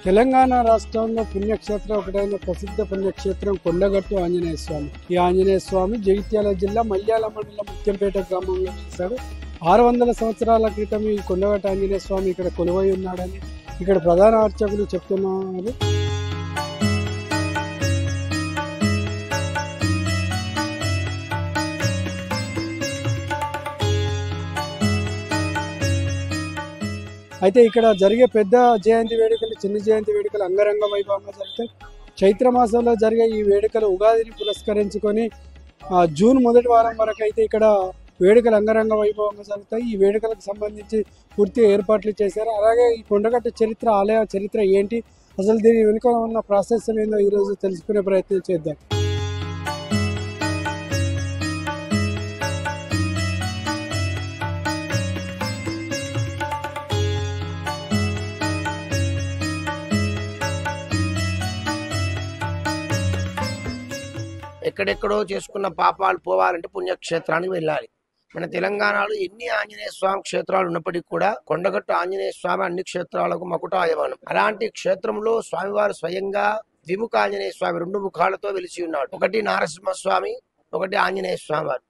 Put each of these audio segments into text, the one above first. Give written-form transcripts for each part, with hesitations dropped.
తెలంగాణ రాష్ట్రంలో పుణ్యక్షేత్రం ఒకటైన ప్రసిద్ధ పుణ్యక్షేత్రం కొండగట్టు ఆంజనేయ స్వామి. ఈ ఆంజనేయ స్వామి జగిత్యాల జిల్లా మల్యాల మండలం ముత్యంపేట గ్రామంలో వెలిశాడు. 600 సంవత్సరాల క్రితం ఈ కొండగట్టు ఆంజనేయ స్వామి ఇక్కడ కొలువై ఉన్నాడని ఇక్కడ ప్రధాన అర్చకులు చెప్తున్నారు. అయితే ఇక్కడ జరిగే పెద్ద జయంతి వేడుకలు, చిన్న జయంతి వేడుకలు అంగరంగ వైభవంగా జరుగుతాయి. చైత్ర మాసంలో జరిగే ఈ వేడుకలు ఉగాదిని పురస్కరించుకొని జూన్ మొదటి వారం వరకు అయితే ఇక్కడ వేడుకలు అంగరంగ వైభవంగా జరుగుతాయి. ఈ వేడుకలకు సంబంధించి పూర్తి ఏర్పాట్లు చేశారు. అలాగే ఈ కొండగట్టు చరిత్ర, ఆలయ చరిత్ర ఏంటి, అసలు దీని వెనుక ఉన్న ప్రాసెస్ ఏందో ఈరోజు తెలుసుకునే ప్రయత్నం చేద్దాం. ఎక్కడెక్కడో చేసుకున్న పాపాలు పోవాలంటే పుణ్యక్షేత్రానికి వెళ్ళాలి. మన తెలంగాణలో ఎన్ని ఆంజనేయ స్వామి క్షేత్రాలు ఉన్నప్పటికీ కూడా కొండగట్టు ఆంజనేయ స్వామి అన్ని క్షేత్రాలకు మకుటాయమానం. అలాంటి క్షేత్రంలో స్వామివారు స్వయంగా ద్విముఖ ఆంజనేయ స్వామి 2 ముఖాలతో వెలిసి ఉన్నాడు. ఒకటి నారసింహస్వామి, ఒకటి ఆంజనేయ స్వామి వారు.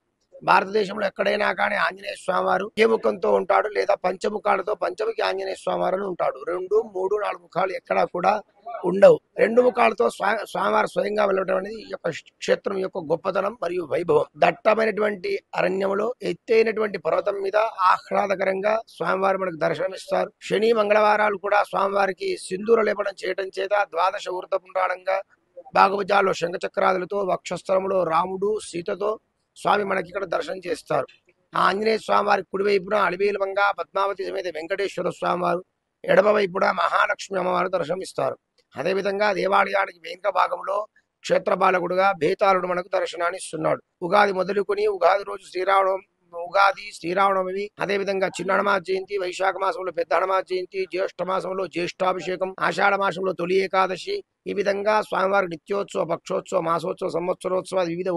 భారతదేశంలో ఎక్కడైనా కానీ ఆంజనేయ స్వామి వారు ఏ ముఖంతో ఉంటాడు, లేదా పంచముఖాలతో పంచముఖి ఆంజనేయ స్వామి వారు ఉంటాడు. 2, 3, 4 ముఖాలు ఎక్కడా కూడా ఉండవు. 2 ముఖాలతో స్వామివారు స్వయంగా వెళ్ళడం అనేది ఈ యొక్క క్షేత్రం యొక్క గొప్పతనం మరియు వైభవం. దట్టమైనటువంటి అరణ్యంలో ఎత్తైనటువంటి పర్వతం మీద ఆహ్లాదకరంగా స్వామివారు మనకు దర్శనమిస్తారు. శని, మంగళవారాలు కూడా స్వామివారికి సింధూర లేపనం చేయడం చేత ద్వాదశ ఊర్ధపుండ్రాళంగా బాగుభుజాల్లో శంఖచక్రాదులతో వక్షస్థలంలో రాముడు సీతతో స్వామి మనకి ఇక్కడ దర్శనం చేస్తారు. ఆ ఆంజనేయ స్వామి వారి కుడివైపున అలివేలుమంగ పద్మావతి సమేత వెంకటేశ్వర స్వామి వారు, ఎడమ వైపున మహాలక్ష్మి అమ్మవారు దర్శనమిస్తారు. అదేవిధంగా దేవాలయానికి వెనుక భాగంలో క్షేత్రపాలకుడుగా భేతాళుడు మనకు దర్శనాన్ని ఇస్తున్నాడు. ఉగాది మొదలుకొని ఉగాది రోజు శ్రీరామనవమి, అదేవిధంగా చిన్న హనుమాన్ జయంతి, వైశాఖ మాసంలో పెద్ద హనుమాన్ జయంతి, జ్యేష్ఠ మాసంలో జ్యేష్ఠాభిషేకం, ఆషాఢ మాసంలో తొలి ఏకాదశి, ఈ విధంగా స్వామివారి నిత్యోత్సవ, పక్షోత్సవ, మాసోత్సవ, సంవత్సరోత్సవ, వివిధ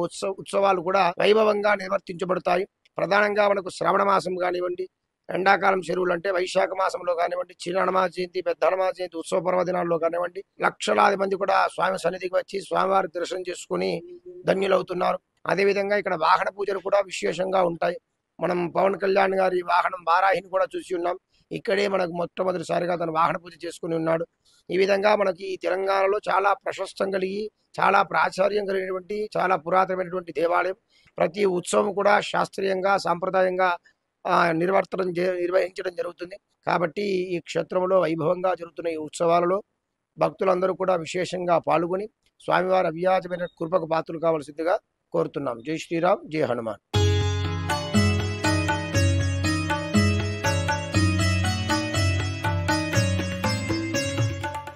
ఉత్సవాలు కూడా వైభవంగా నిర్వర్తించబడతాయి. ప్రధానంగా మనకు శ్రావణ మాసం కానివ్వండి, ఎండాకాలం చెరువులు అంటే వైశాఖ మాసంలో కానివ్వండి, చిన్న హనుమాన్ జయంతి, పెద్ద హనుమాన్ జయంతి ఉత్సవ పర్వదినాల్లో కానివ్వండి, లక్షలాది మంది కూడా స్వామి సన్నిధికి వచ్చి స్వామివారి దర్శనం చేసుకుని ధన్యులవుతున్నారు. అదేవిధంగా ఇక్కడ వాహన పూజలు కూడా విశేషంగా ఉంటాయి. మనం పవన్ కళ్యాణ్ గారి వాహనం వారాహిని కూడా చూసి ఉన్నాం. ఇక్కడే మనకు మొట్టమొదటిసారిగా తను వాహన పూజ చేసుకుని ఉన్నాడు. ఈ విధంగా మనకి ఈ తెలంగాణలో చాలా ప్రశస్తం కలిగి, చాలా ప్రాచుర్యం కలిగినటువంటి, చాలా పురాతనమైనటువంటి దేవాలయం. ప్రతి ఉత్సవం కూడా శాస్త్రీయంగా, సాంప్రదాయంగా నిర్వహించడం జరుగుతుంది. కాబట్టి ఈ క్షేత్రంలో వైభవంగా జరుగుతున్న ఈ ఉత్సవాలలో భక్తులందరూ కూడా విశేషంగా పాల్గొని స్వామివారి అవ్యాజమైన కృపకు పాత్రలు కావాల్సిందిగా కోరుతున్నాం. జై శ్రీరామ్, జై హనుమాన్.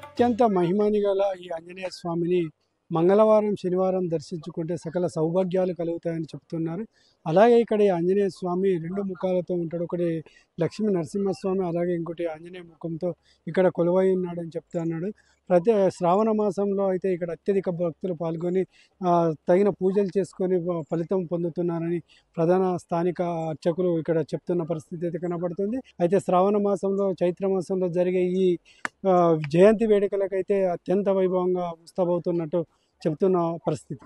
అత్యంత మహిమని గల ఈ ఆంజనేయ స్వామిని మంగళవారం, శనివారం దర్శించుకుంటే సకల సౌభాగ్యాలు కలుగుతాయని చెప్తున్నారు. అలాగే ఇక్కడ ఈ ఆంజనేయ స్వామి 2 ముఖాలతో ఉంటాడు. ఒకటి లక్ష్మీ నరసింహస్వామి, అలాగే ఇంకోటి ఆంజనేయ ముఖంతో ఇక్కడ కొలువై ఉన్నాడని చెప్తున్నాడు. ప్రతి శ్రావణ మాసంలో అయితే ఇక్కడ అత్యధిక భక్తులు పాల్గొని తగిన పూజలు చేసుకొని ఫలితం పొందుతున్నారని ప్రధాన స్థానిక అర్చకులు ఇక్కడ చెప్తున్న పరిస్థితి అయితే కనబడుతుంది. అయితే శ్రావణ మాసంలో, చైత్ర మాసంలో జరిగే ఈ జయంతి వేడుకలకైతే అత్యంత వైభవంగా ముస్తాబవుతున్నట్టు చెబుతున్న పరిస్థితి.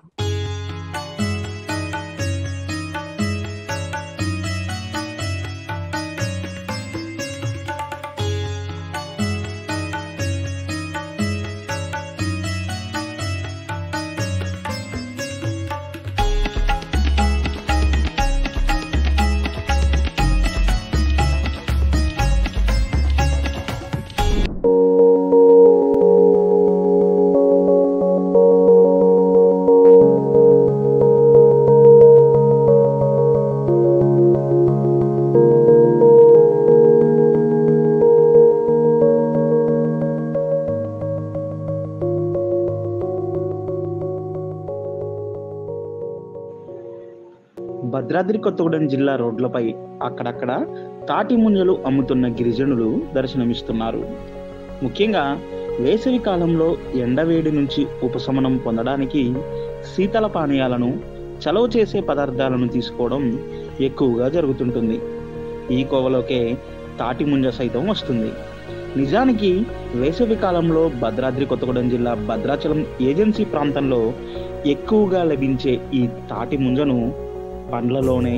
భద్రాద్రి కొత్తగూడెం జిల్లా రోడ్లపై అక్కడక్కడ తాటి ముంజలు అమ్ముతున్న గిరిజనులు దర్శనమిస్తున్నారు. ముఖ్యంగా వేసవి కాలంలో ఎండవేడి నుంచి ఉపశమనం పొందడానికి శీతల పానీయాలను, చలవ చేసే పదార్థాలను తీసుకోవడం ఎక్కువగా జరుగుతుంటుంది. ఈ కోవలోకే తాటి ముంజ సైతం వస్తుంది. నిజానికి వేసవి కాలంలో భద్రాద్రి కొత్తగూడెం జిల్లా భద్రాచలం ఏజెన్సీ ప్రాంతంలో ఎక్కువగా లభించే ఈ తాటి ముంజను పండ్లలోనే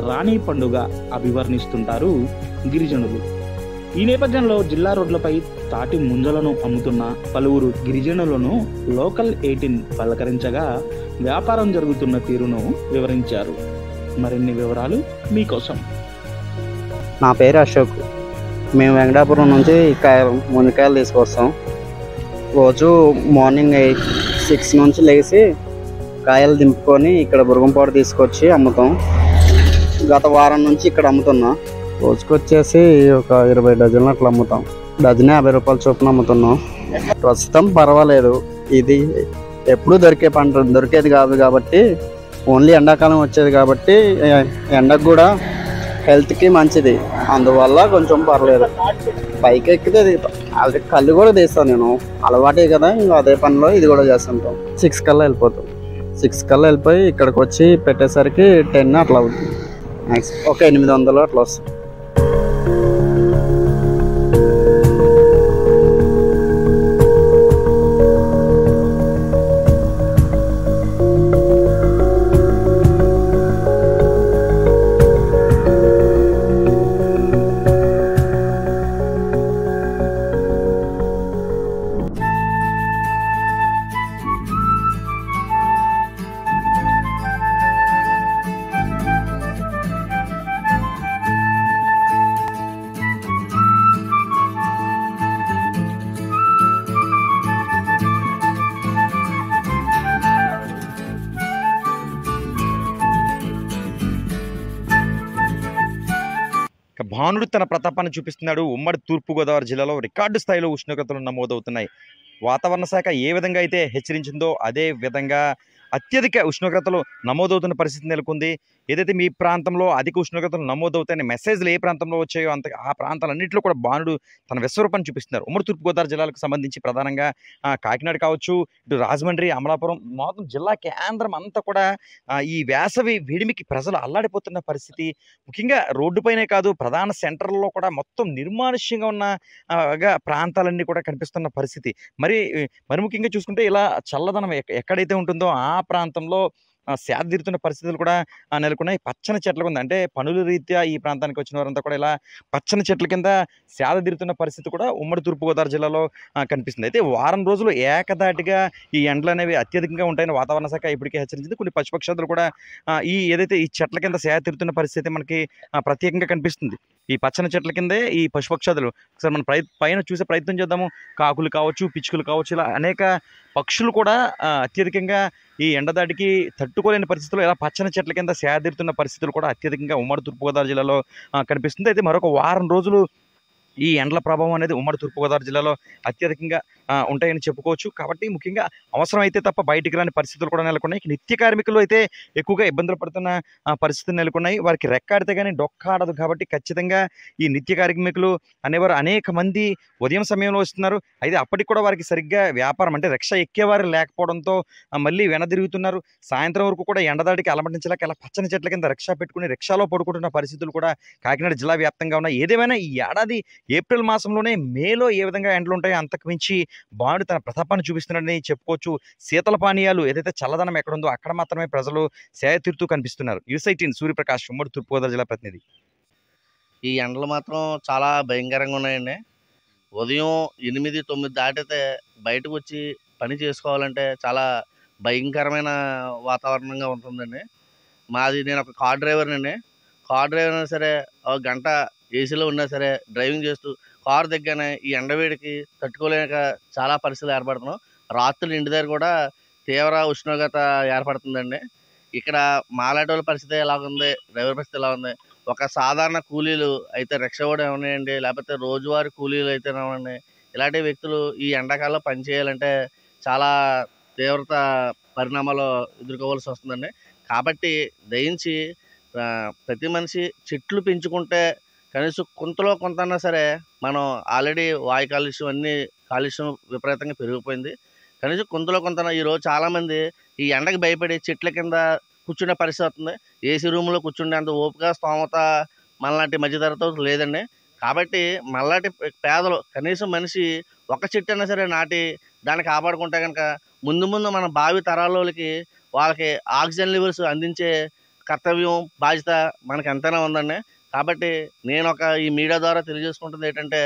రాణి పండుగ అభివర్ణిస్తుంటారు గిరిజనులు. ఈ నేపథ్యంలో జిల్లా రోడ్లపై తాటి ముంజలను అమ్ముతున్న పలువురు గిరిజనులను లోకల్ 18 పలకరించగా వ్యాపారం జరుగుతున్న తీరును వివరించారు. మరిన్ని వివరాలు మీకోసం. నా పేరు అశోక్. మేము వెంకటాపురం నుంచి మునక్కాయలు తీసుకొస్తాం. రోజు మార్నింగ్ 6 నుంచి లేచి కాయలు దింపుకొని ఇక్కడ బురగంపాడు తీసుకొచ్చి అమ్ముతాం. గత వారం నుంచి ఇక్కడ అమ్ముతున్నా. రోజుకొచ్చేసి ఒక 20 డజన్లు అట్లా అమ్ముతాం. డజన్ 50 రూపాయల చొప్పున అమ్ముతున్నాం. ప్రస్తుతం పర్వాలేదు. ఇది ఎప్పుడు దొరికేది కాదు కాబట్టి, ఓన్లీ ఎండాకాలం వచ్చేది కాబట్టి ఎండకు కూడా హెల్త్కి మంచిది. అందువల్ల కొంచెం పర్లేదు. పైకి ఎక్కితే అది కళ్ళు కూడా తీస్తాను నేను, అలవాటే కదా. ఇంకా అదే పనిలో ఇది కూడా చేస్తుంటాం. 6 కల్లా వెళ్ళిపోతాం. 6 కల్లా వెళ్ళిపోయి ఇక్కడికి వచ్చి పెట్టేసరికి 10 అట్లా అవుతుంది. ఒక 800 అట్లా వస్తుంది. భానుడు తన ప్రతాపాన్ని చూపిస్తున్నాడు. ఉమ్మడి తూర్పుగోదావరి జిల్లాలో రికార్డు స్థాయిలో ఉష్ణోగ్రతలు నమోదవుతున్నాయి. వాతావరణ శాఖ ఏ విధంగా అయితే హెచ్చరించిందో అదే విధంగా అత్యధిక ఉష్ణోగ్రతలు నమోదవుతున్న పరిస్థితి నెలకొంది. ఏదైతే మీ ప్రాంతంలో అధిక ఉష్ణోగ్రతలు నమోదవుతాయని మెసేజ్లు ఏ ప్రాంతంలో వచ్చాయో ఆ ప్రాంతాలన్నింటిలో కూడా భానుడు తన విశ్వరూపాన్ని చూపిస్తున్నారు. ఉమ్మడి తూర్పుగోదావరి జిల్లాలకు సంబంధించి ప్రధానంగా కాకినాడ కావచ్చు, ఇటు రాజమండ్రి, అమలాపురం, మొత్తం జిల్లా కేంద్రం అంతా కూడా ఈ వేసవి వేడిమికి ప్రజలు అల్లాడిపోతున్న పరిస్థితి. ముఖ్యంగా రోడ్డుపైనే కాదు, ప్రధాన సెంటర్లలో కూడా మొత్తం నిర్మానుష్యంగా ఉన్న ప్రాంతాలన్నీ కూడా కనిపిస్తున్న పరిస్థితి. మరి ముఖ్యంగా చూసుకుంటే ఇలా చల్లదనం ఎక్కడైతే ఉంటుందో ఆ ప్రాంతంలో సేద తీరుతున్న పరిస్థితులు కూడా నెలకొన్నాయి. పచ్చని చెట్ల కింద, అంటే పనుల రీత్యా ఈ ప్రాంతానికి వచ్చిన వారంతా కూడా ఇలా పచ్చని చెట్ల కింద సేద తీరుతున్న పరిస్థితి కూడా ఉమ్మడి తూర్పుగోదావరి జిల్లాలో కనిపిస్తుంది. అయితే వారం రోజులు ఏకదాటిగా ఈ ఎండలు అనేవి అత్యధికంగా ఉంటాయని వాతావరణ శాఖ ఇప్పటికే హెచ్చరించింది. కొన్ని పశుపక్షాదులు కూడా ఏదైతే ఈ చెట్ల కింద సేద తీరుతున్న పరిస్థితి మనకి ప్రత్యేకంగా కనిపిస్తుంది. ఈ పచ్చని చెట్ల కిందే ఈ పశుపక్షాదులు ఒకసారి మనం పైన చూసే ప్రయత్నం చేద్దాము. కాకులు కావచ్చు, పిచ్చుకలు కావచ్చు, ఇలా అనేక పక్షులు కూడా అత్యధికంగా ఈ ఎండదాడికి తట్టుకోలేని పరిస్థితుల్లో ఇలా పచ్చని చెట్ల కింద సేదీరుతున్న పరిస్థితులు కూడా అత్యధికంగా ఉమ్మడి తూర్పుగోదావరి జిల్లాలో కనిపిస్తుంది. అయితే మరొక వారం రోజులు ఈ ఎండల ప్రభావం అనేది ఉమ్మడి తూర్పుగోదావరి జిల్లాలో అత్యధికంగా ఉంటాయని చెప్పుకోవచ్చు. కాబట్టి ముఖ్యంగా అవసరం అయితే తప్ప బయటికి రాని పరిస్థితులు కూడా నెలకొన్నాయి. నిత్య కార్మికులు అయితే ఎక్కువగా ఇబ్బందులు పడుతున్న పరిస్థితులు నెలకొన్నాయి. వారికి రెక్కాడితే కానీ డొక్కాడదు. కాబట్టి ఖచ్చితంగా ఈ నిత్య కార్మికులు అనేవారు అనేక మంది ఉదయం సమయంలో వస్తున్నారు. అయితే అప్పటికి కూడా వారికి సరిగ్గా వ్యాపారం, అంటే రిక్షా ఎక్కేవారు లేకపోవడంతో మళ్ళీ వెనదిరుగుతున్నారు. సాయంత్రం వరకు కూడా ఎండదాడికి అలమటించలేక ఇలా పచ్చని చెట్ల కింద రిక్షా పెట్టుకుని రిక్షాలో పడుకుంటున్న పరిస్థితులు కూడా కాకినాడ జిల్లా వ్యాప్తంగా ఉన్నాయి. ఏదేమైనా ఈ ఏడాది ఏప్రిల్ మాసంలోనే మేలో ఏ విధంగా ఎండలు ఉంటాయో అంతకు మించి భానుడు తన ప్రతాపాన్ని చూపిస్తున్నాడని చెప్పుకోవచ్చు. శీతల పానీయాలు, ఏదైతే చల్లదనం ఎక్కడుందో అక్కడ మాత్రమే ప్రజలు సేద తీరుతూ కనిపిస్తున్నారు. న్యూస్18 సూర్యప్రకాష్, ఉమ్మడి తూర్పుగోదావరి జిల్లా ప్రతినిధి. ఈ ఎండలు మాత్రం చాలా భయంకరంగా ఉన్నాయండి. ఉదయం 8, 9 దాటితే బయటకు వచ్చి పని చేసుకోవాలంటే చాలా భయంకరమైన వాతావరణంగా ఉంటుందండి. నేను ఒక కార్ డ్రైవర్నండి. కార్ డ్రైవర్ అయినా సరే ఒక గంట ఏసీలో ఉన్నా సరే డ్రైవింగ్ చేస్తూ కారు దిగ్గానే ఈ ఎండవేడికి తట్టుకోలేక చాలా పరిస్థితులు ఏర్పడుతున్నాం. రాత్రులు ఇంటి దగ్గర కూడా తీవ్ర ఉష్ణోగ్రత ఏర్పడుతుందండి. ఇక్కడ మాలాంటి వాళ్ళ పరిస్థితి ఎలా ఉంది, డ్రైవర్ పరిస్థితి ఎలా ఉంది. ఒక సాధారణ కూలీలు అయితే రిక్షా కూడా ఏమన్నాయండి, లేకపోతే రోజువారీ కూలీలు అయితే ఏమన్నా, ఇలాంటి వ్యక్తులు ఈ ఎండాకాలంలో పనిచేయాలంటే చాలా తీవ్రత పరిణామాలు ఎదుర్కోవాల్సి వస్తుందండి. కాబట్టి దయించి ప్రతి మనిషి చెట్లు పెంచుకుంటే కనీసం కొంతలో కొంతన్నా సరే, మనం ఆల్రెడీ వాయు కాలుష్యం విపరీతంగా పెరిగిపోయింది. కనీసం కొంతలో కొంత ఈరోజు చాలామంది ఈ ఎండకి భయపడి చెట్ల కింద కూర్చునే పరిస్థితి వస్తుంది. ఏసీ రూమ్లో కూర్చుండే అంత ఓపిక స్తోమత మనలాంటి మధ్యతరగతి లేదండి. కాబట్టి మళ్ళాటి పేదలు కనీసం మనిషి ఒక చెట్టు అయినా సరే నాటి దాన్ని కాపాడుకుంటే కనుక ముందు ముందు మన భావి తరాలకి వాళ్ళకి ఆక్సిజన్ లెవెల్స్ అందించే కర్తవ్యం బాధ్యత మనకు ఎంతైనా ఉందండి. కాబట్టి నేను ఈ మీడియా ద్వారా తెలియజేసుకుంటుంది ఏంటంటే,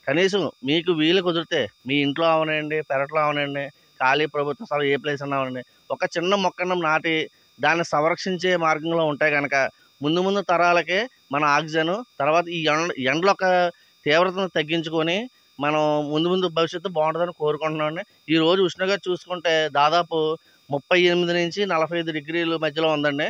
కనీసం మీకు వీలు కుదిరితే మీ ఇంట్లో అవనండి, పెరట్లో అవనండి, ఖాళీ ప్రభుత్వ స్థలం ఏ ప్లేస్ అన్నా అవనండి, ఒక చిన్న మొక్కను నాటి దాన్ని సంరక్షించే మార్గంలో ఉంటే కనుక ముందు ముందు తరాలకే మన ఆక్సిజన్, తర్వాత ఈ ఎండల తీవ్రతను తగ్గించుకొని మనం ముందు భవిష్యత్తు బాగుంటుందని కోరుకుంటున్నామండి. ఈ రోజు ఉష్ణోగ్రత చూసుకుంటే దాదాపు 38 నుంచి 45 డిగ్రీల మధ్యలో ఉందండి.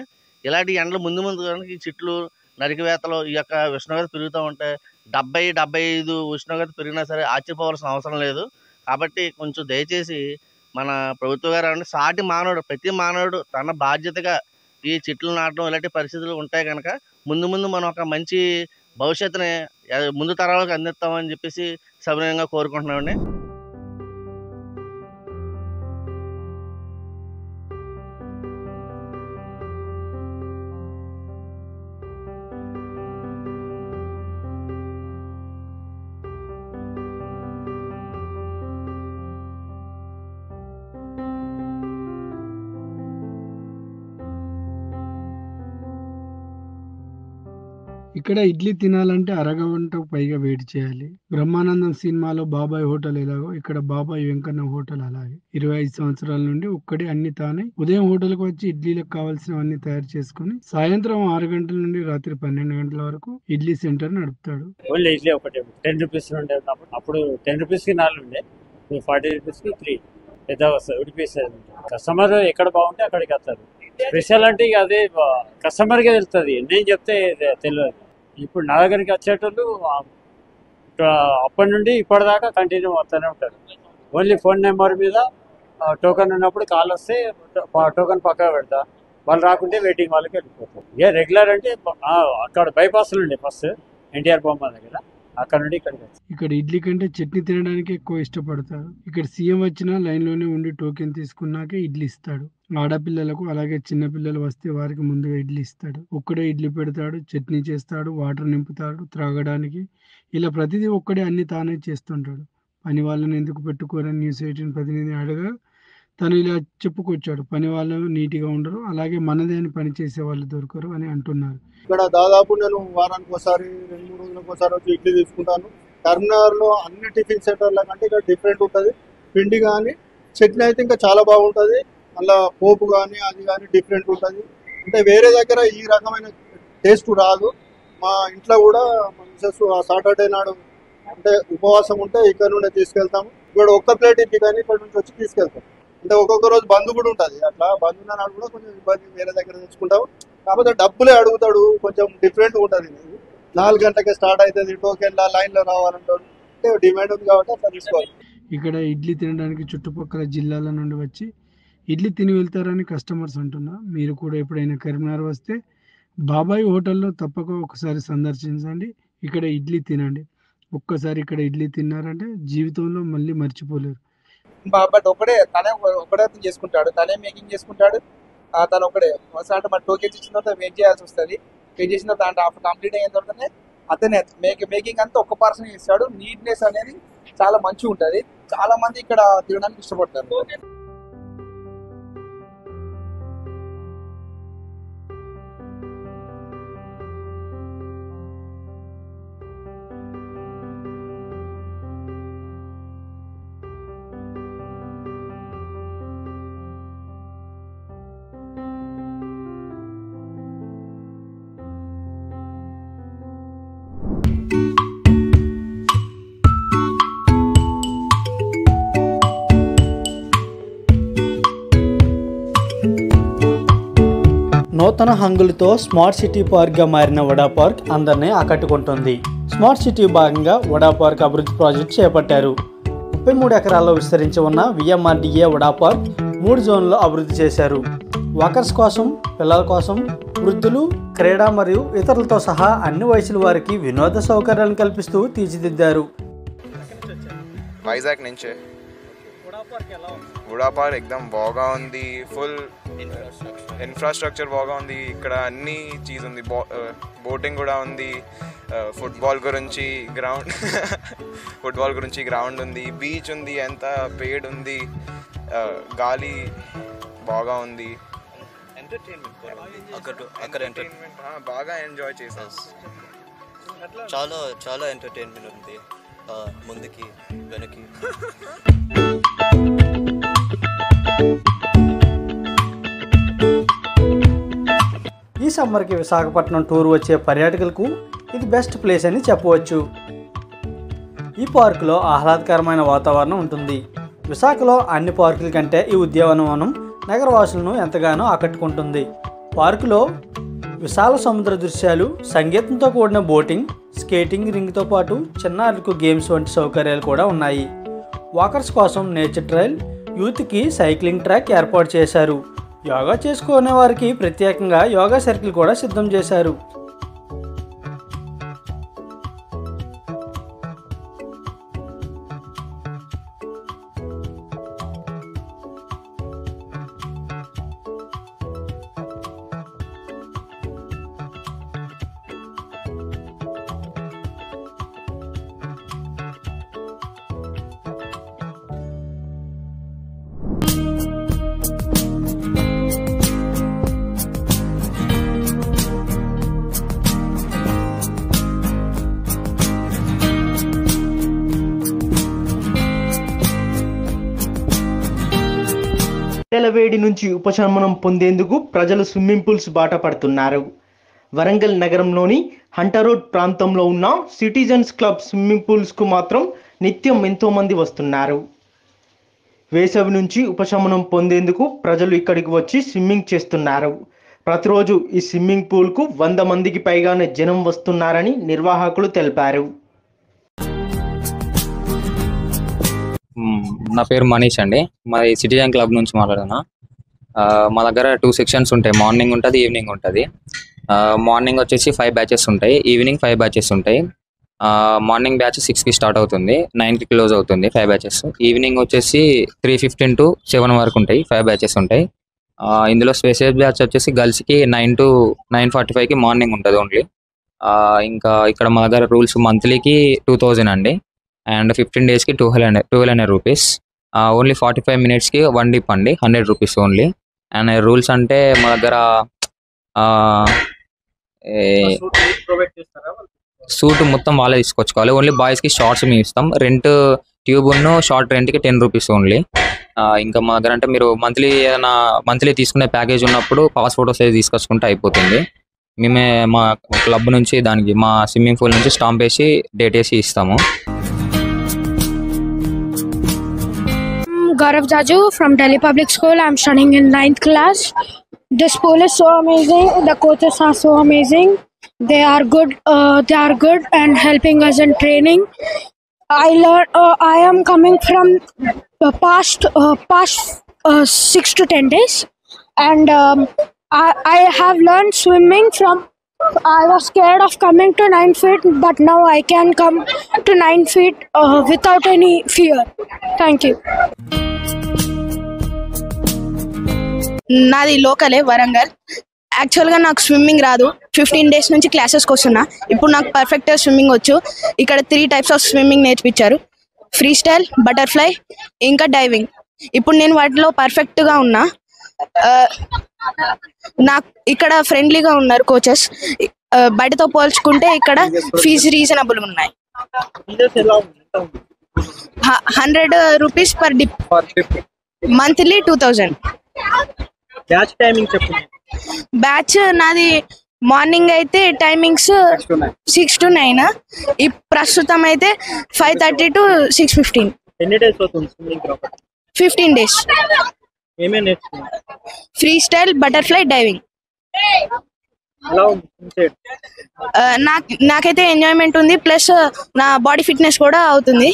ఇలాంటి ఎండలు ముందు కనుక ఈ చెట్లు నరికివేతలు ఈ యొక్క ఉష్ణోగ్రత పెరుగుతూ ఉంటే 70-75 ఉష్ణోగ్రత పెరిగినా సరే ఆశ్చర్యపోవాల్సిన అవసరం లేదు. కాబట్టి కొంచెం దయచేసి మన ప్రభుత్వ గారు సాటి మానవుడు, ప్రతి మానవుడు తన బాధ్యతగా ఈ చెట్లు నాటడం ఇలాంటి పరిస్థితులు ఉంటాయి కనుక ముందు మనం ఒక మంచి భవిష్యత్తుని ముందు తరాలకు అందిస్తామని చెప్పేసి సవినయంగా కోరుకుంటున్నామండి. ఇక్కడ ఇడ్లీ తినాలంటే అరగంటకు పైగా వెయిట్ చేయాలి. బ్రహ్మానందం సినిమాలో బాబాయ్ హోటల్ ఎలాగో ఇక్కడ బాబాయ్ వెంకన్న హోటల్ అలాగే 25 సంవత్సరాల నుండి ఒక్కడే అన్ని తానే ఉదయం హోటల్కి వచ్చి ఇడ్లీలకు కావాల్సినవన్నీ తయారు చేసుకుని సాయంత్రం 6 గంటల నుండి రాత్రి 12 గంటల వరకు ఇడ్లీ సెంటర్ నడుపుతాడు. ఓన్లీ ఇడ్లీ ఒకటి 10 రూపీస్ ఉండే, అప్పుడు 10 రూపీస్కి 4 ఉండే, 40 రూపీస్కి 3 పెద్ద వస్తుంది ఉడిపేసేది. కస్టమర్ ఎక్కడ బాగుంటే అక్కడికి వస్తారు. స్పెషల్ అంటే ఇక అదే కస్టమర్కే తెలుస్తుంది, నేను చెప్తే తెలియదు. ఇప్పుడు నా దగ్గరికి వచ్చేటోళ్ళు అప్పటి నుండి ఇప్పటిదాకా కంటిన్యూ వస్తూనే ఉంటారు. ఓన్లీ ఫోన్ నెంబర్ మీద టోకెన్ ఉన్నప్పుడు కాల్ వస్తే టోకెన్ పక్కన పెడతా, వాళ్ళు రాకుంటే వెయిటింగ్ వాళ్ళకి వెళ్ళిపోతారు. ఇక రెగ్యులర్ అంటే అక్కడ బైపాస్లు ఉండే ఫస్ట్ ఎన్టీఆర్ బొమ్మ దగ్గర, అక్కడ నుండి ఇక్కడికి వచ్చి ఇక్కడ ఇడ్లీ కంటే చట్నీ తినడానికి ఎక్కువ ఇష్టపడతారు. ఇక్కడ సీఎం వచ్చినా లైన్లోనే ఉండి టోకెన్ తీసుకున్నాకే ఇడ్లీ ఇస్తాడు. ఆడపిల్లలకు అలాగే చిన్న పిల్లలు వస్తే వారికి ముందుగా ఇడ్లీ ఇస్తాడు. ఒక్కడే ఇడ్లీ పెడతాడు, చట్నీ చేస్తాడు, వాటర్ నింపుతాడు త్రాగడానికి. ఇలా ప్రతిదీ ఒక్కడే అన్ని తానే చేస్తుంటాడు. పని వాళ్ళని ఎందుకు పెట్టుకోరని న్యూస్ 18 ప్రతినిధి అడగా తను ఇలా చెప్పుకొచ్చాడు, పని వాళ్ళు నీట్గా ఉండరు, అలాగే మనదే అని పని చేసే వాళ్ళు దొరకరు అని అంటున్నారు. ఇక్కడ దాదాపు నేను వారానికి ఒకసారి 2-3 రోజులకు ఒకసారి వచ్చి ఇడ్లీ తీసుకుంటాను. కరీంనగర్లో అన్ని టిఫిన్ సెంటర్ల కంటే ఇక్కడ డిఫరెంట్ ఉంటుంది. పిండి కానీ చట్నీ అయితే ఇంకా చాలా బాగుంటుంది. అలా పోపు కానీ అది కానీ డిఫరెంట్ ఉంటుంది. అంటే వేరే దగ్గర ఈ రకమైన టేస్ట్ రాదు. మా ఇంట్లో కూడా మా మిసెస్ సాటర్డే నాడు అంటే ఉపవాసం ఉంటే ఇక్కడ నుండి తీసుకెళ్తాము. ఇక్కడ ఒక్క ప్లేట్ ఇడ్లీ కానీ ఇక్కడ నుంచి వచ్చి తీసుకెళ్తాం. అంటే ఒక్కొక్క రోజు బంద్ కూడా ఉంటుంది. అట్లా బంద్ ఉన్న నాడు కూడా కొంచెం ఇబ్బంది, వేరే దగ్గర తెచ్చుకుంటాము. కాకపోతే డబ్బులే అడుగుతాడు, కొంచెం డిఫరెంట్ ఉంటుంది. 4 గంటలకే స్టార్ట్ అవుతుంది, టోకెన్ల లైన్లో రావాలంటాడు. అంటే డిమాండ్ ఉంది కాబట్టి అట్లా తీసుకోవాలి. ఇక్కడ ఇడ్లీ తినడానికి చుట్టుపక్కల జిల్లాల నుండి వచ్చి ఇడ్లీ తిని వెళ్తారని కస్టమర్స్ అంటున్నారు. మీరు కూడా ఎప్పుడైనా కరీంనగర్ వస్తే బాబాయ్ హోటల్లో తప్పక ఒకసారి సందర్శించండి. ఇక్కడ ఇడ్లీ తినండి. ఒక్కసారి ఇక్కడ ఇడ్లీ తిన్నారంటే జీవితంలో మళ్ళీ మర్చిపోలేరు. బట్ తనే ఒకడే చేసుకుంటాడు, తనే మేకింగ్ చేసుకుంటాడు. తను ఒకడే అంటే మన టోకెన్స్ ఇచ్చిన తర్వాత వెయిట్ చేయాల్సి వస్తుంది. వెయిట్ చేసిన తర్వాత ఆఫ్టర్ కంప్లీట్ అయిన తర్వాతనే అతనే మేకింగ్ అంతా ఒక్క పర్సన్ చేస్తాడు. నీట్నెస్ అనేది చాలా మంచిగా ఉంటుంది. చాలా మంది ఇక్కడ తినడానికి ఇష్టపడతారు. నూతన హంగులతో స్మార్ట్ సిటీ పార్క్గా మారిన వడా పార్క్ అందరినీ ఆకట్టుకుంటుంది. స్మార్ట్ సిటీ భాగంగా వడా పార్క్ అభివృద్ధి ప్రాజెక్టు చేపట్టారు. 33 ఎకరాల్లో విస్తరించి ఉన్న విఎంఆర్డీఏ వడా పార్క్ 3 జోన్లలో అభివృద్ధి చేశారు. వాకర్స్ కోసం, పిల్లల కోసం, వృద్ధులు, క్రీడా మరియు ఇతరులతో సహా అన్ని వయసుల వారికి వినోద సౌకర్యాలను కల్పిస్తూ తీర్చిదిద్దారు. వైజాగ్ నుంచే. వుడా పార్క్ ఎక్దమ్ బాగా ఉంది, ఫుల్ ఇన్ఫ్రాస్ట్రక్చర్ బాగా ఉంది. ఇక్కడ అన్ని చీజ్ ఉంది, బోటింగ్ కూడా ఉంది, ఫుట్బాల్ గురించి గ్రౌండ్ ఉంది, బీచ్ ఉంది, ఎంత పేడ్ ఉంది, గాలి బాగా ఉంది. ఎంటర్టైన్మెంట్ బాగా ఎంజాయ్ చేసాం. చాలా ఎంటర్టైన్మెంట్ ఉంది, ముందుకి వెనక్కి. ఈ సమ్మర్కి విశాఖపట్నం టూర్ వచ్చే పర్యాటకులకు ఇది బెస్ట్ ప్లేస్ అని చెప్పవచ్చు. ఈ పార్కులో ఆహ్లాదకరమైన వాతావరణం ఉంటుంది. విశాఖలో అన్ని పార్కుల కంటే ఈ ఉద్యానవనం నగరవాసులను ఎంతగానో ఆకట్టుకుంటుంది. పార్కులో విశాల సముద్ర దృశ్యాలు, సంగీతంతో కూడిన బోటింగ్, స్కేటింగ్ రింగ్తో పాటు చిన్న అరకు గేమ్స్ వంటి సౌకర్యాలు కూడా ఉన్నాయి. వాకర్స్ కోసం నేచర్ ట్రైల్, యూత్కి సైక్లింగ్ ట్రాక్ ఏర్పాటు చేశారు. యోగా చేసుకునే వారికి ప్రత్యేకంగా యోగా సర్కిల్ కూడా సిద్ధం చేశారు. వేడి నుంచి ఉపశమనం పొందేందుకు ప్రజలు స్విమ్మింగ్ పూల్స్ బాట పడుతున్నారు. వరంగల్ నగరంలోని హంటర్ రోడ్ ప్రాంతంలో ఉన్న సిటిజన్స్ క్లబ్ స్విమ్మింగ్ పూల్స్కు మాత్రం నిత్యం ఎంతోమంది వస్తున్నారు. వేసవి నుంచి ఉపశమనం పొందేందుకు ప్రజలు ఇక్కడికి వచ్చి స్విమ్మింగ్ చేస్తున్నారు. ప్రతిరోజు ఈ స్విమ్మింగ్ పూల్కు 100 మందికి పైగానే జనం వస్తున్నారని నిర్వాహకులు తెలిపారు. నా పేరు మనీష్ అండి. మాది సిటిజన్ క్లబ్ నుంచి మాట్లాడుతున్నా. మా దగ్గర 2 సెక్షన్స్ ఉంటాయి, మార్నింగ్ ఉంటుంది, ఈవినింగ్ ఉంటుంది. మార్నింగ్ వచ్చేసి 5 బ్యాచెస్ ఉంటాయి, ఈవినింగ్ 5 బ్యాచెస్ ఉంటాయి. మార్నింగ్ బ్యాచ్ 6కి స్టార్ట్ అవుతుంది, 9కి క్లోజ్ అవుతుంది 5 బ్యాచెస్. ఈవినింగ్ వచ్చేసి 3:15 to 7 వరకు ఉంటాయి, 5 బ్యాచెస్ ఉంటాయి. ఇందులో స్పెషల్ బ్యాచ్ వచ్చేసి గర్ల్స్కి 9 to 9:45కి మార్నింగ్ ఉంటుంది ఓన్లీ. ఇంకా ఇక్కడ మా దగ్గర రూల్స్ మంత్లీకి 2000 అండి, అండ్ 15 డేస్కి 1200 రూపీస్. ఓన్లీ 45 మినిట్స్కి 1 డిప్ అండి, 100 రూపీస్ ఓన్లీ. అండ్ రూల్స్ అంటే మా దగ్గర సూట్ మొత్తం వాళ్ళే తీసుకొచ్చుకోవాలి. ఓన్లీ బాయ్స్కి షార్ట్స్ మేము ఇస్తాం. రెంట్ ట్యూబ్ ఉన్న షార్ట్ రెంట్కి 10 రూపీస్ ఓన్లీ. ఇంకా మా దగ్గర అంటే మీరు మంత్లీ తీసుకునే ప్యాకేజ్ ఉన్నప్పుడు పాస్ ఫోటోస్ అయితే తీసుకొచ్చుకుంటే అయిపోతుంది. మేమే మా క్లబ్ నుంచి దానికి మా స్విమ్మింగ్ పూల్ నుంచి స్టాంప్ వేసి డేట్ వేసి ఇస్తాము. Gaurav Jaju from Delhi Public School. I'm studying in 9th class. This pool is so amazing. The coaches are so amazing. They are good. And helping us in training. I am coming from the past 6 to 10 days, and I have learned swimming from. I was scared of coming to 9 feet, but now I can come to 9 feet without any fear. Thank you. నాది లోకలే వరంగల్. యాక్చువల్గా నాకు swimming రాదు. 15 days నుంచి క్లాసెస్కి వస్తున్నా. ఇప్పుడు నాకు పర్ఫెక్ట్గా స్విమ్మింగ్ వచ్చు. ఇక్కడ 3 టైప్స్ ఆఫ్ స్విమ్మింగ్ నేర్పించారు, ఫ్రీ స్టైల్, బటర్ఫ్లై, ఇంకా డైవింగ్. ఇప్పుడు నేను వాటిలో పర్ఫెక్ట్గా ఉన్నా. నాకు ఇక్కడ ఫ్రెండ్లీగా ఉన్నారు కోచెస్. బయటతో పోల్చుకుంటే ఇక్కడ ఫీజు రీజనబుల్ ఉన్నాయి. 100 rupees per dip, monthly 2000. Batch timing చెప్పు. బ్యాచ్ నాది మార్నింగ్ అయితే టైమింగ్స్ 6 to 9. ప్రస్తుతం అయితే 5:30 to 6:15. ఎన్ని డేస్ అవుతుంది స్విమ్మింగ్? 15 డేస్. ఏమేమి నేర్చుకున్నావు? Free style, butterfly, diving. నాకైతే ఎంజాయ్మెంట్ ఉంది, ప్లస్ నా బాడీ ఫిట్నెస్ కూడా అవుతుంది.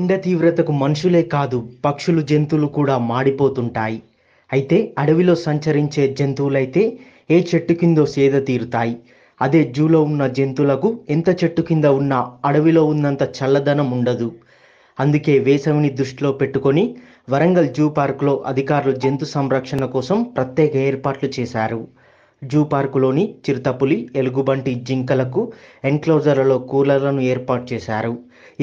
ఎండ తీవ్రతకు మనుషులే కాదు పక్షులు జంతువులు కూడా మాడిపోతుంటాయి. అయితే అడవిలో సంచరించే జంతువులైతే ఏ చెట్టు కిందో సేద తీరుతాయి. అదే జూలో ఉన్న జంతువులకు ఎంత చెట్టు కింద ఉన్నా అడవిలో ఉన్నంత చల్లదనం ఉండదు. అందుకే వేసవిని దృష్టిలో పెట్టుకొని వరంగల్ జూ పార్కులో అధికారులు జంతు సంరక్షణ కోసం ప్రత్యేక ఏర్పాట్లు చేశారు. జూ పార్కులోని చిరుతపులి, ఎలుగుబంటి, జింకలకు ఎన్క్లోజర్లలో కూలర్లను ఏర్పాటు చేశారు.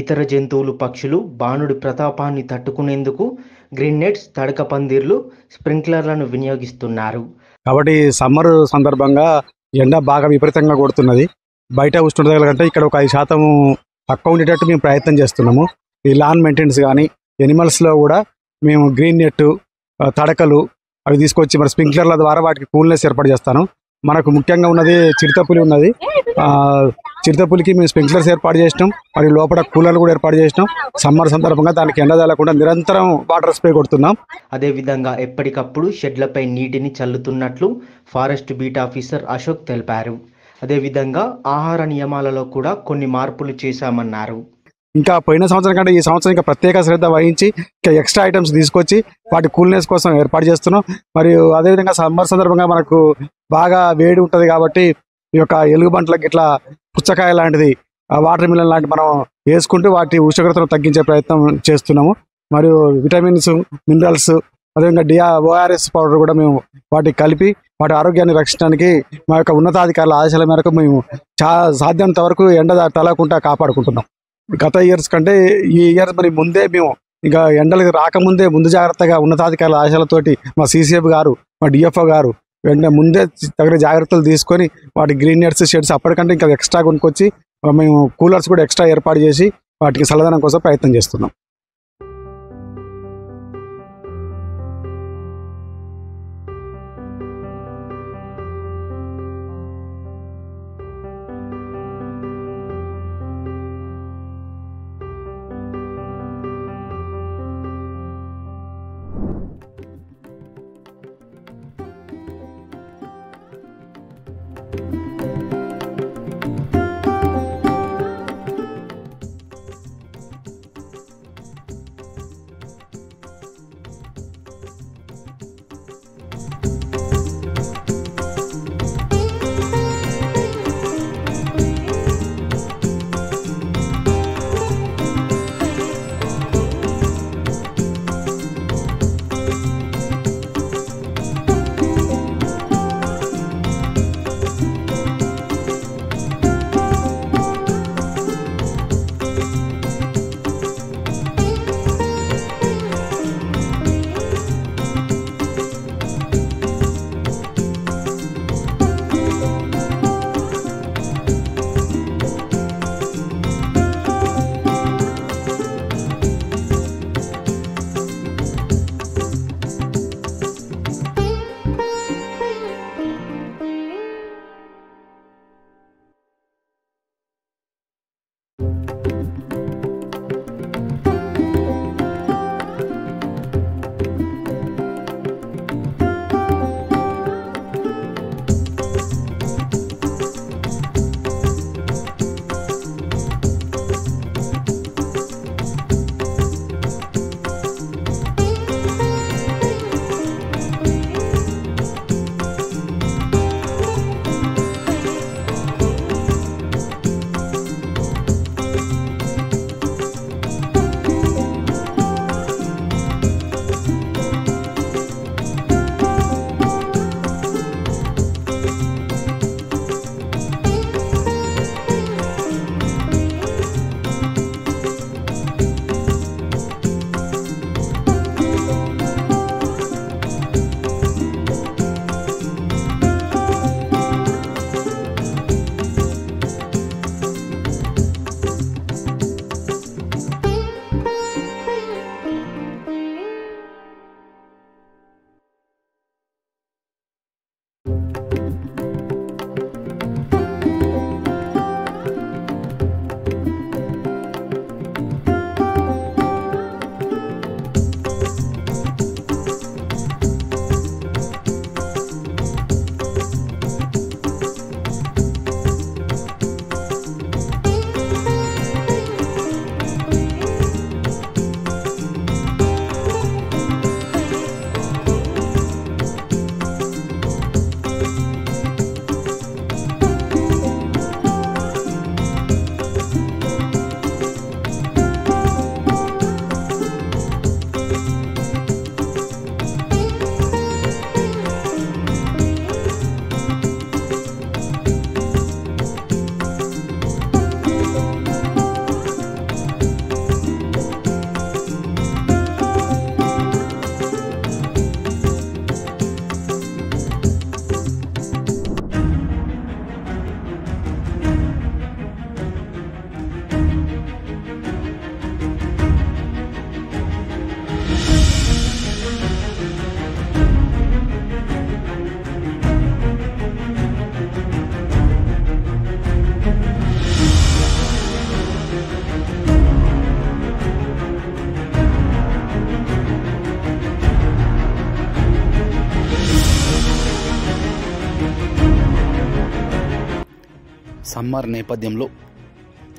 ఇతర జంతువులు, పక్షులు బాణుడి ప్రతాపాన్ని తట్టుకునేందుకు గ్రీన్ నెట్స్, తడక పందిర్లు, స్ప్రింక్లర్లను వినియోగిస్తున్నారు. కాబట్టి సమ్మర్ సందర్భంగా ఎండ బాగా విపరీతంగా కొడుతున్నది. బయట ఉష్ణోగ్రతల కంటే ఇక్కడ ఒక 5% తక్కువ ఉండేటట్టు మేము ప్రయత్నం చేస్తున్నాము. ఈ లాన్ మెయింటెనెన్స్ కానీ ఎనిమల్స్లో కూడా మేము గ్రీన్ నెట్, తడకలు అవి తీసుకొచ్చి మరి స్ప్రింక్లర్ల ద్వారా వాటికి కూల్నెస్ ఏర్పాటు చేస్తాను. మనకు ముఖ్యంగా ఉన్నది చిరుతపులి ఉన్నది. చిరుతపులికి మేము స్ప్రింక్లర్స్ ఏర్పాటు చేసినాం, మరియు లోపల కూలర్లు కూడా ఏర్పాటు చేసినాం. సమ్మర్ సందర్భంగా దానికి ఎండ తగలకుండా నిరంతరం వాటర్ స్ప్రే కొడుతున్నాం. అదేవిధంగా ఎప్పటికప్పుడు షెడ్లపై నీటిని చల్లుతున్నట్లు ఫారెస్ట్ బీట్ ఆఫీసర్ అశోక్ తెలిపారు. అదేవిధంగా ఆహార నియమాలలో కూడా కొన్ని మార్పులు చేశామన్నారు. ఇంకా పోయిన సంవత్సరం కంటే ఈ సంవత్సరం ఇంకా ప్రత్యేక శ్రద్ధ వహించి ఇంకా ఎక్స్ట్రా ఐటమ్స్ తీసుకొచ్చి వాటి కూల్నెస్ కోసం ఏర్పాటు చేస్తున్నాం. మరియు అదేవిధంగా సమ్మర్ సందర్భంగా మనకు బాగా వేడి ఉంటుంది కాబట్టి ఈ యొక్క ఎలుగుబంట్లకి ఇట్లా పుచ్చకాయ లాంటిది, వాటర్ మిలన్ లాంటి మనం వేసుకుంటూ వాటి ఉష్ణోగ్రతను తగ్గించే ప్రయత్నం చేస్తున్నాము. మరియు విటమిన్స్, మినరల్స్, అదేవిధంగా ఓఆర్ఎస్ పౌడర్ కూడా మేము వాటికి కలిపి వాటి ఆరోగ్యాన్ని రక్షించడానికి మా యొక్క ఉన్నతాధికారుల ఆదేశాల మేరకు మేము సాధ్యమైనంత వరకు ఎండ తగలకుండా కాపాడుకుంటున్నాం. గత ఇయర్స్ కంటే ఈ ఇయర్ మరి ముందే మేము ఇంకా ఎండలకు రాకముందే ముందు జాగ్రత్తగా ఉన్నతాధికారుల ఆశలతోటి మా సీసీఎఫ్ గారు, మా డిఎఫ్ఓ గారు ముందే తగిన జాగ్రత్తలు తీసుకొని వాటి గ్రీన్ నెట్స్, షెడ్స్ అప్పటికంటే ఇంకా ఎక్స్ట్రా కొనుక్కొచ్చి మేము కూలర్స్ కూడా ఎక్స్ట్రా ఏర్పాటు చేసి వాటికి చల్లదనం కోసం ప్రయత్నం చేస్తున్నాం. సమ్మర్ నేపథ్యంలో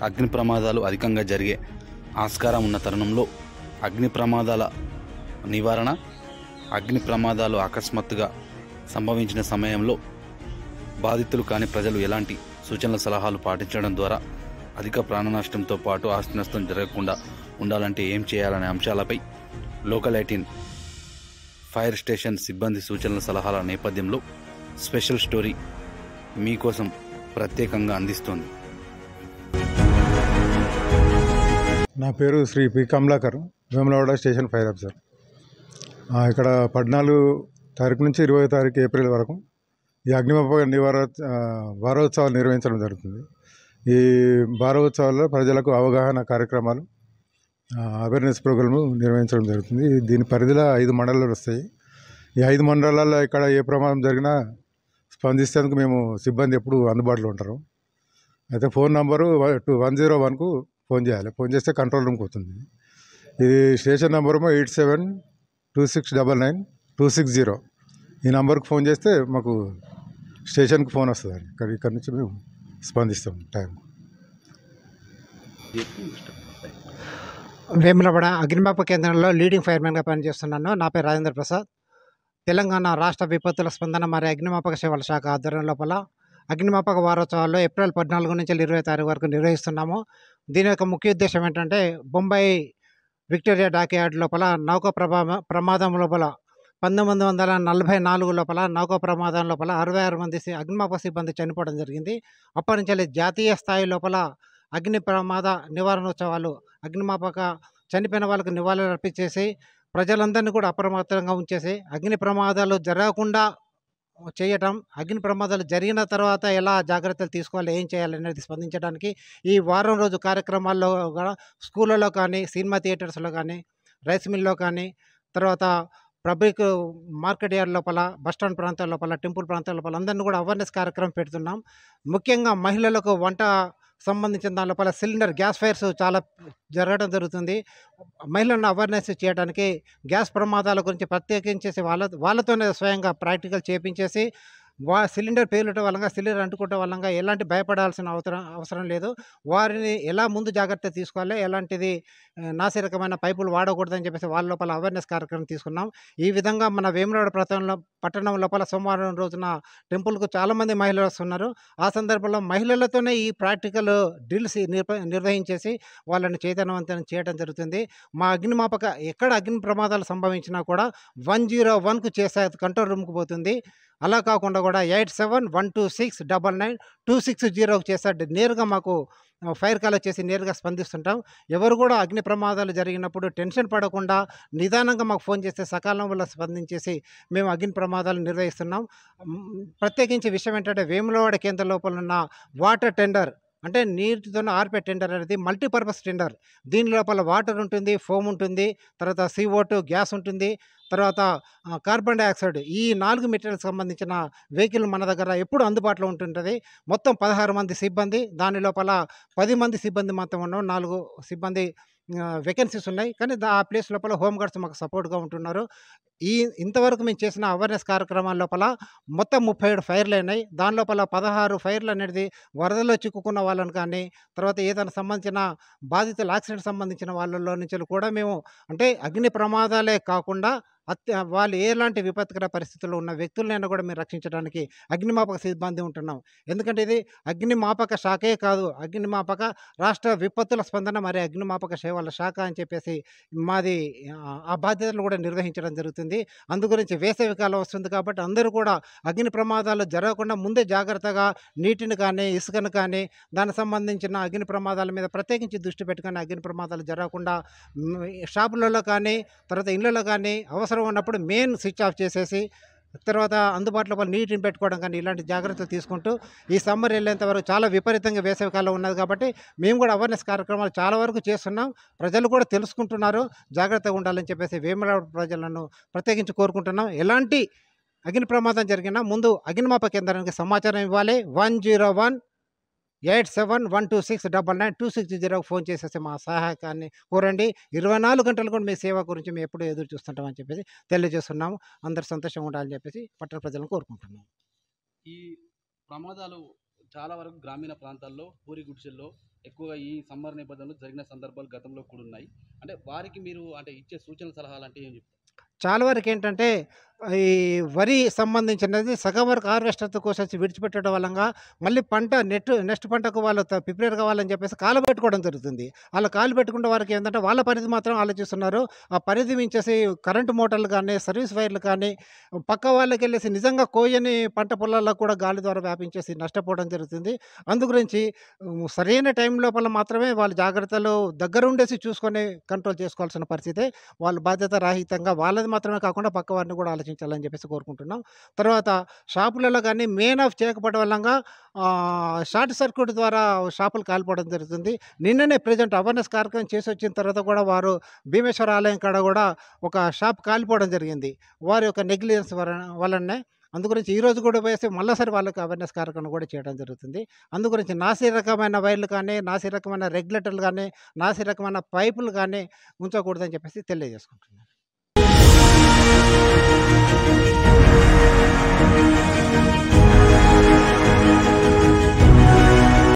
అగ్ని ప్రమాదాలు అధికంగా జరిగే ఆస్కారం ఉన్న తరుణంలో అగ్ని ప్రమాదాల నివారణ, అగ్ని ప్రమాదాలు అకస్మాత్తుగా సంభవించిన సమయంలో బాధితులు కాని ప్రజలు ఎలాంటి సూచనల సలహాలు పాటించడం ద్వారా అధిక ప్రాణ నష్టంతో పాటు ఆస్తి నష్టం జరగకుండా ఉండాలంటే ఏం చేయాలనే అంశాలపై లోకల్ 18 ఫైర్ స్టేషన్ సిబ్బంది సూచనల సలహాల నేపథ్యంలో స్పెషల్ స్టోరీ మీకోసం ప్రత్యేకంగా అందిస్తోంది. నా పేరు Shri P Kamalakar, Vemulawada station fire officer. ఇక్కడ 14 తారీఖు నుంచి 20 తారీఖు ఏప్రిల్ వరకు ఈ అగ్నిమాపక నివారణ వారోత్సవాలు నిర్వహించడం జరుగుతుంది. ఈ వారోత్సవాల్లో ప్రజలకు అవగాహన కార్యక్రమాలు, అవేర్నెస్ ప్రోగ్రాము నిర్వహించడం జరుగుతుంది. దీని పరిధిలో 5 మండలాలు వస్తాయి. ఈ 5 మండలాల్లో ఇక్కడ ఏ ప్రమాదం జరిగినా స్పందిస్తేందుకు మేము సిబ్బంది ఎప్పుడు అందుబాటులో ఉంటారు. అయితే ఫోన్ నంబరు 101కు ఫోన్ చేయాలి. ఫోన్ చేస్తే కంట్రోల్ రూమ్కి వస్తుంది. ఇది స్టేషన్ నంబరు 8726999260. ఈ నంబర్కి ఫోన్ చేస్తే మాకు స్టేషన్కి ఫోన్ వస్తుంది. ఇక్కడ నుంచి మేము స్పందిస్తాం టైం. వేములవాడ అగ్నిమాపక కేంద్రంలో లీడింగ్ ఫైర్మెన్గా పనిచేస్తున్నాను. నా పేరు రాజేంద్ర ప్రసాద్. తెలంగాణ రాష్ట్ర విపత్తుల స్పందన మరియు అగ్నిమాపక సేవల శాఖ ఆధ్వర్యం లోపల అగ్నిమాపక వారోత్సవాల్లో ఏప్రిల్ 14 నుంచి 20 తారీఖు వరకు నిర్వహిస్తున్నాము. దీని యొక్క ముఖ్య ఉద్దేశం ఏంటంటే, బొంబాయి విక్టోరియా డాక్యార్డ్ లోపల నౌక ప్రమాదం లోపల 1944 లోపల నౌక ప్రమాదం లోపల 66 మంది అగ్నిమాపక సిబ్బంది చనిపోవడం జరిగింది. అప్పటి నుంచి జాతీయ స్థాయి లోపల అగ్ని ప్రమాద నివారణోత్సవాలు, అగ్నిమాపక చనిపోయిన వాళ్ళకు నివాళులు అర్పించేసి ప్రజలందరినీ కూడా అప్రమత్తంగా ఉంచేసి అగ్ని ప్రమాదాలు జరగకుండా చేయటం, అగ్ని ప్రమాదాలు జరిగిన తర్వాత ఎలా జాగ్రత్తలు తీసుకోవాలి, ఏం చేయాలి అనేది స్పందించడానికి ఈ వారం రోజు కార్యక్రమాల్లో కూడా స్కూళ్ళలో కానీ, సినిమా థియేటర్స్లో కానీ, రైస్ మిల్లో కానీ, తర్వాత పబ్లిక్ మార్కెట్ యార్డ్ లోపల, బస్టాండ్ ప్రాంతాల లోపల, టెంపుల్ ప్రాంతాల లోపల అందరినీ కూడా అవేర్నెస్ కార్యక్రమం పెడుతున్నాం. ముఖ్యంగా మహిళలకు వంట సంబంధించిన దాని లోపల సిలిండర్ గ్యాస్ ఫైర్స్ చాలా జరగడం జరుగుతుంది. మహిళలను అవేర్నెస్ చేయడానికి గ్యాస్ ప్రమాదాల గురించి ప్రత్యేకించేసి వాళ్ళతోనే స్వయంగా ప్రాక్టికల్ చేపించేసి సిలిండర్ పేలుట వల్ల, సిలిండర్ అంటుకోవటం వల్ల ఎలాంటి భయపడాల్సిన అవసరం లేదు. వారిని ఎలా ముందు జాగ్రత్త తీసుకోవాలి, ఎలాంటిది నాసిరకమైన పైపులు వాడకూడదని చెప్పేసి వాళ్ళ లోపల అవేర్నెస్ కార్యక్రమం తీసుకున్నాం. ఈ విధంగా మన వేములవాడ పట్టణం లోపల సోమవారం రోజున టెంపుల్కు చాలామంది మహిళలు వస్తున్నారు. ఆ సందర్భంలో మహిళలతోనే ఈ ప్రాక్టికల్ డ్రిల్స్ నిర్వహించేసి వాళ్ళని చైతన్యవంతం చేయడం జరుగుతుంది. మా అగ్నిమాపక ఎక్కడ అగ్ని ప్రమాదాలు సంభవించినా కూడా 101కు చేసే కంట్రోల్ రూమ్కి పోతుంది. అలా కాకుండా కూడా 8712699260కు చేసే నేరుగా మాకు ఫైర్ కాల్ చేసి నేరుగా స్పందిస్తుంటాం. ఎవరు కూడా అగ్ని ప్రమాదాలు జరిగినప్పుడు టెన్షన్ పడకుండా నిదానంగా మాకు ఫోన్ చేస్తే సకాలంలో స్పందించేసి మేము అగ్ని ప్రమాదాలు నిర్వహిస్తున్నాం. ప్రత్యేకించి విషయం ఏంటంటే, వేములవాడ కేంద్రం లోపల ఉన్న వాటర్ టెండర్ అంటే నీటితో ఆర్పే టెండర్ అనేది మల్టీపర్పస్ టెండర్. దీని లోపల వాటర్ ఉంటుంది, ఫోమ్ ఉంటుంది, తర్వాత CO2 గ్యాస్ ఉంటుంది, తర్వాత కార్బన్ డైఆక్సైడ్. ఈ 4 మెటీరియల్స్ సంబంధించిన వెహికల్ మన దగ్గర ఎప్పుడు అందుబాటులో ఉంటుంటుంది. మొత్తం 16 మంది సిబ్బంది, దాని లోపల 10 మంది సిబ్బంది మాత్రం ఉన్నాం. 4 సిబ్బంది వేకెన్సీస్ ఉన్నాయి. కానీ ఆ ప్లేస్ లోపల హోంగార్డ్స్ మాకు సపోర్ట్గా ఉంటున్నారు. ఇంతవరకు మేము చేసిన అవేర్నెస్ కార్యక్రమాల లోపల మొత్తం 37 ఫైర్లు అయినాయి. దాని లోపల 16 ఫైర్లు అనేది వరదలో చిక్కుకున్న వాళ్ళని కానీ, తర్వాత ఏదైనా సంబంధించిన బాధితులు యాక్సిడెంట్ సంబంధించిన వాళ్ళలో నుంచి కూడా మేము అంటే అగ్ని ప్రమాదాలే కాకుండా వాళ్ళు ఎలాంటి విపత్కర పరిస్థితుల్లో ఉన్న వ్యక్తులనైనా కూడా మేము రక్షించడానికి అగ్నిమాపక సిబ్బంది ఉంటున్నాం. ఎందుకంటే ఇది అగ్నిమాపక శాఖే కాదు, అగ్నిమాపక రాష్ట్ర విపత్తుల స్పందన మరియు అగ్నిమాపక సేవల శాఖ అని చెప్పేసి మాది ఆ బాధ్యతలు కూడా నిర్వహించడం జరుగుతుంది. అందుగురించి వేసవికాలం వస్తుంది కాబట్టి అందరూ కూడా అగ్ని ప్రమాదాలు జరగకుండా ముందే జాగ్రత్తగా నీటిని కానీ, ఇసుకను కానీ, దానికి సంబంధించిన అగ్ని ప్రమాదాల మీద ప్రత్యేకించి దృష్టి పెట్టుకొని అగ్ని ప్రమాదాలు జరగకుండా షాపులలో కానీ, తర్వాత ఇళ్ళలో కానీ అవసరం ఉన్నప్పుడు మెయిన్ స్విచ్ ఆఫ్ చేసేసి తర్వాత అందుబాటులో నీటిని పెట్టుకోవడం కానీ ఇలాంటి జాగ్రత్తలు తీసుకుంటూ ఈ సమ్మర్ వెళ్ళేంత వరకు చాలా విపరీతంగా వేసవికాలం ఉన్నది కాబట్టి మేము కూడా అవేర్నెస్ కార్యక్రమాలు చాలా వరకు చేస్తున్నాం. ప్రజలు కూడా తెలుసుకుంటున్నారు, జాగ్రత్తగా ఉండాలని చెప్పేసి వేములవాడ ప్రజలను ప్రత్యేకించి కోరుకుంటున్నాం. ఎలాంటి అగ్ని ప్రమాదం జరిగినా ముందు అగ్నిమాపక కేంద్రానికి సమాచారం ఇవ్వాలి. 1018712699260 ఫోన్ చేసేసి మా సహాయకాన్ని కోరండి. 24 గంటలు కూడా మీ సేవ గురించి మేము ఎప్పుడు ఎదురు చూస్తుంటామని చెప్పేసి తెలియజేస్తున్నాము. అందరు సంతోషంగా ఉండాలని చెప్పేసి పట్టణ ప్రజలను కోరుకుంటున్నాం. ఈ ప్రమాదాలు చాలా వరకు గ్రామీణ ప్రాంతాల్లో పూరి గుడిసెల్లో ఎక్కువగా ఈ సమ్మర్ నేపథ్యంలో జరిగిన సందర్భాలు గతంలో కూడా ఉన్నాయి. అంటే వారికి మీరు అంటే ఇచ్చే సూచన సలహాలు అంటే ఏం చెప్తారు? చాలా వరకు ఏంటంటే ఈ వరి సంబంధించినది సగం వరకు హార్వెస్టర్తో కోసేసి విడిచిపెట్టడం వలన మళ్ళీ పంట నెక్స్ట్ పంటకు వాళ్ళు ప్రిపేర్ కావాలని చెప్పేసి కాలు పెట్టుకోవడం జరుగుతుంది. అలా కాలు పెట్టుకుంటే వారికి ఏంటంటే వాళ్ళ పరిధి మాత్రం ఆలోచిస్తున్నారు. ఆ పరిధి మించేసి కరెంటు మోటార్లు కానీ సర్వీస్ వైర్లు కానీ పక్క వాళ్ళకి వెళ్ళేసి నిజంగా కోయని పంట పొలాల్లో కూడా గాలి ద్వారా వ్యాపించేసి నష్టపోవడం జరుగుతుంది. అందుగురించి సరైన టైం లోపల మాత్రమే వాళ్ళ జాగ్రత్తలు దగ్గరుండేసి చూసుకొని కంట్రోల్ చేసుకోవాల్సిన పరిస్థితి. వాళ్ళు బాధ్యత రాహితంగా వాళ్ళది మాత్రమే కాకుండా పక్క వారిని కూడా ఆలోచించాలని చెప్పేసి కోరుకుంటున్నాం. తర్వాత షాపులలో కానీ మెయిన్ ఆఫ్ చేయకపోవడం వల్ల షార్ట్ సర్క్యూట్ ద్వారా షాపులు కాలిపోవడం జరుగుతుంది. నిన్ననే ప్రజెంట్ అవేర్నెస్ కార్యక్రమం చేసి వచ్చిన తర్వాత కూడా వారు భీమేశ్వర ఆలయం కాడ కూడా ఒక షాప్ కాలిపోవడం జరిగింది వారి యొక్క నెగ్లిజెన్స్ వలనే. అందుగురించి ఈరోజు కూడా వేసి మళ్ళీసారి వాళ్ళకి అవేర్నెస్ కార్యక్రమం కూడా చేయడం జరుగుతుంది. అందుగురించి నాసి రకమైన వైర్లు కానీ నాసి రకమైన రెగ్యులేటర్లు కానీ నాసి రకమైన పైపులు కానీ ఉంచకూడదని చెప్పేసి తెలియజేసుకుంటున్నాను.